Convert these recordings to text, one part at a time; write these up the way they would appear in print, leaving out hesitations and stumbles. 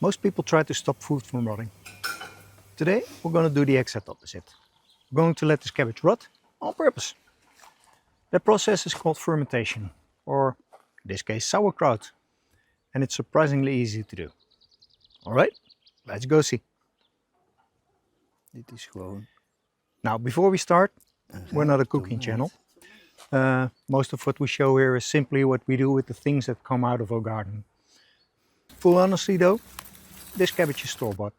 Most people try to stop food from rotting. Today we're going to do the exact opposite. We're going to let this cabbage rot on purpose. That process is called fermentation, or in this case sauerkraut, and it's surprisingly easy to do. Alright, let's go see. Dit is gewoon. Now before we start, we're not a cooking channel. Most of what we show here is simply what we do with the things that come out of our garden. Full honesty though, this cabbage is store-bought.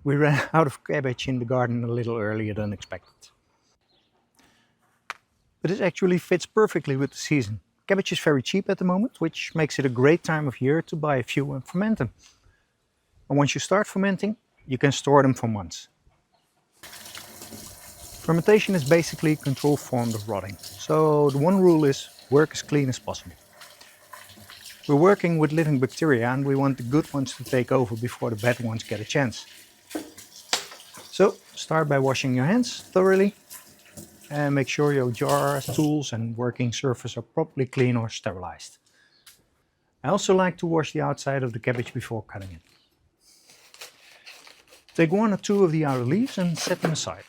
We ran out of cabbage in the garden a little earlier than expected. But this actually fits perfectly with the season. Cabbage is very cheap at the moment, which makes it a great time of year to buy a few and ferment them. And once you start fermenting, you can store them for months. Fermentation is basically a controlled form of rotting. So the one rule is work as clean as possible. We're working with living bacteria and we want the good ones to take over before the bad ones get a chance. So start by washing your hands thoroughly and make sure your jars, tools and working surface are properly clean or sterilized. I also like to wash the outside of the cabbage before cutting it. Take one or two of the outer leaves and set them aside.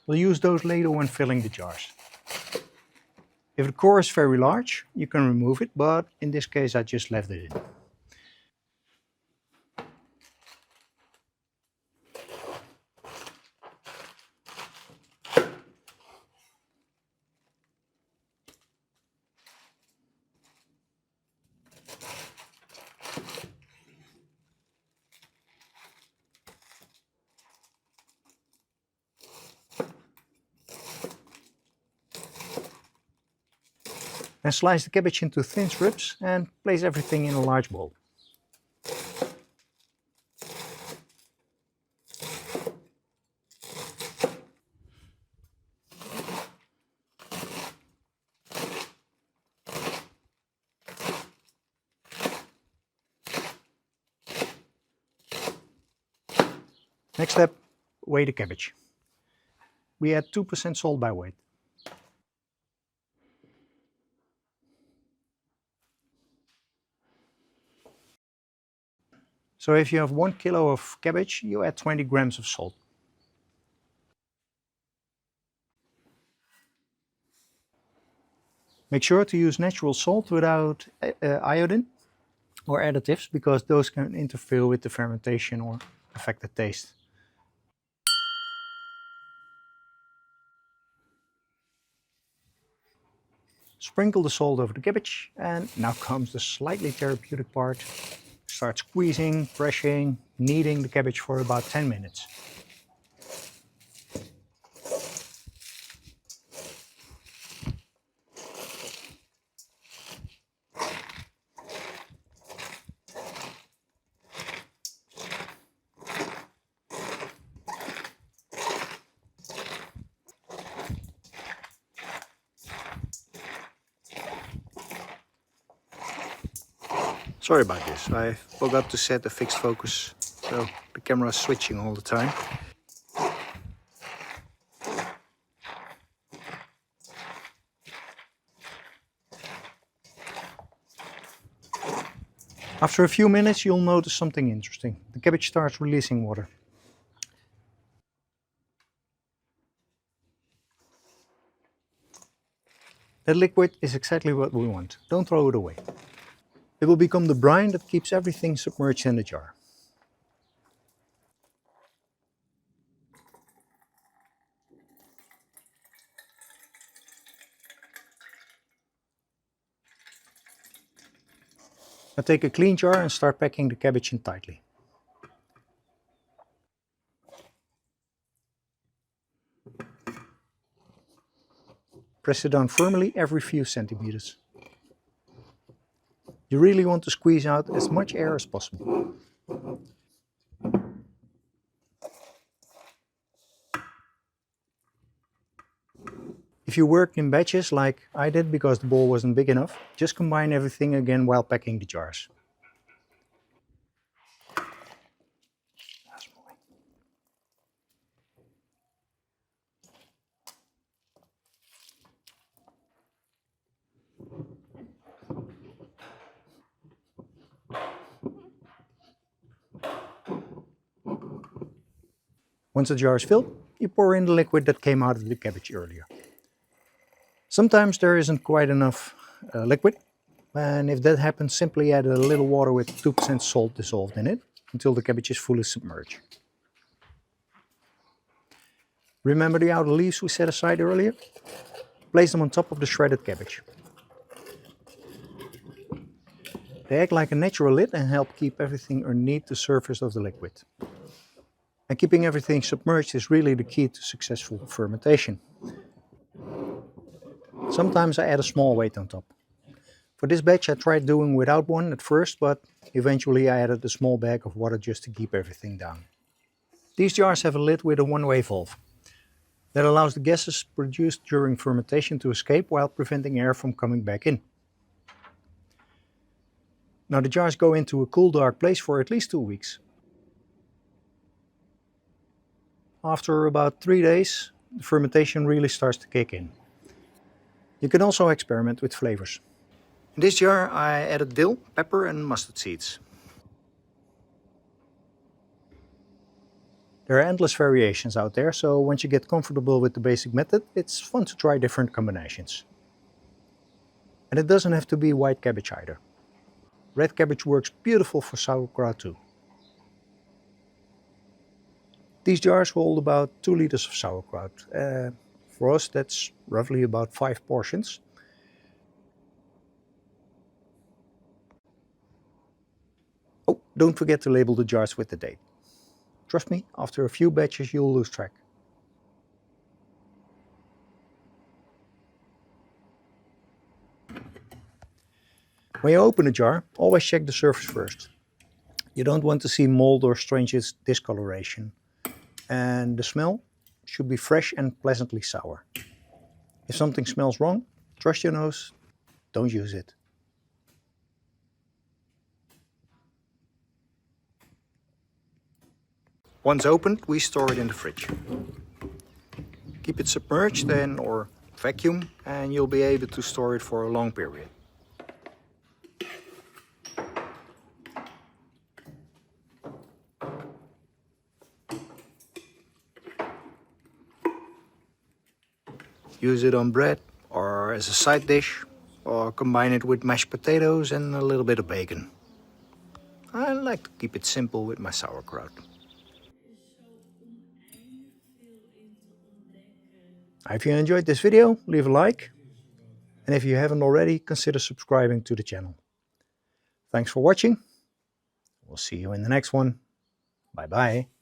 We'll use those later when filling the jars. If the core is very large, you can remove it, but in this case I just left it in. Then slice the cabbage into thin strips and place everything in a large bowl. Next step, weigh the cabbage. We add 2% salt by weight. So if you have 1 kilo of cabbage, you add 20 grams of salt. Make sure to use natural salt without iodine or additives, because those can interfere with the fermentation or affect the taste. Sprinkle the salt over the cabbage, and now comes the slightly therapeutic part. Start squeezing, pressing, kneading the cabbage for about 10 minutes. Sorry about this, I forgot to set the fixed focus, so the camera is switching all the time. After a few minutes you'll notice something interesting. The cabbage starts releasing water. That liquid is exactly what we want. Don't throw it away. It will become the brine that keeps everything submerged in the jar. Now take a clean jar and start packing the cabbage in tightly. Press it down firmly every few centimeters. You really want to squeeze out as much air as possible. If you work in batches like I did because the bowl wasn't big enough, just combine everything again while packing the jars. Once the jar is filled, you pour in the liquid that came out of the cabbage earlier. Sometimes there isn't quite enough liquid, and if that happens, simply add a little water with 2% salt dissolved in it until the cabbage is fully submerged. Remember the outer leaves we set aside earlier? Place them on top of the shredded cabbage. They act like a natural lid and help keep everything underneath the surface of the liquid. And keeping everything submerged is really the key to successful fermentation. Sometimes I add a small weight on top. For this batch I tried doing without one at first, but eventually I added a small bag of water just to keep everything down. These jars have a lid with a one-way valve that allows the gases produced during fermentation to escape while preventing air from coming back in. Now the jars go into a cool, dark place for at least 2 weeks. After about 3 days, the fermentation really starts to kick in. You can also experiment with flavors. In this jar I added dill, pepper and mustard seeds. There are endless variations out there, so once you get comfortable with the basic method, it's fun to try different combinations. And it doesn't have to be white cabbage either. Red cabbage works beautiful for sauerkraut too. These jars hold about 2 liters of sauerkraut. For us that's roughly about 5 portions. Oh, don't forget to label the jars with the date. Trust me, after a few batches you'll lose track. When you open a jar, always check the surface first. You don't want to see mold or strange discoloration. And the smell should be fresh and pleasantly sour. If something smells wrong, trust your nose, don't use it. Once opened, we store it in the fridge. Keep it submerged or vacuum and you'll be able to store it for a long period. Use it on bread or as a side dish, or combine it with mashed potatoes and a little bit of bacon. I like to keep it simple with my sauerkraut. If you enjoyed this video, leave a like. And if you haven't already, consider subscribing to the channel. Thanks for watching. We'll see you in the next one. Bye bye.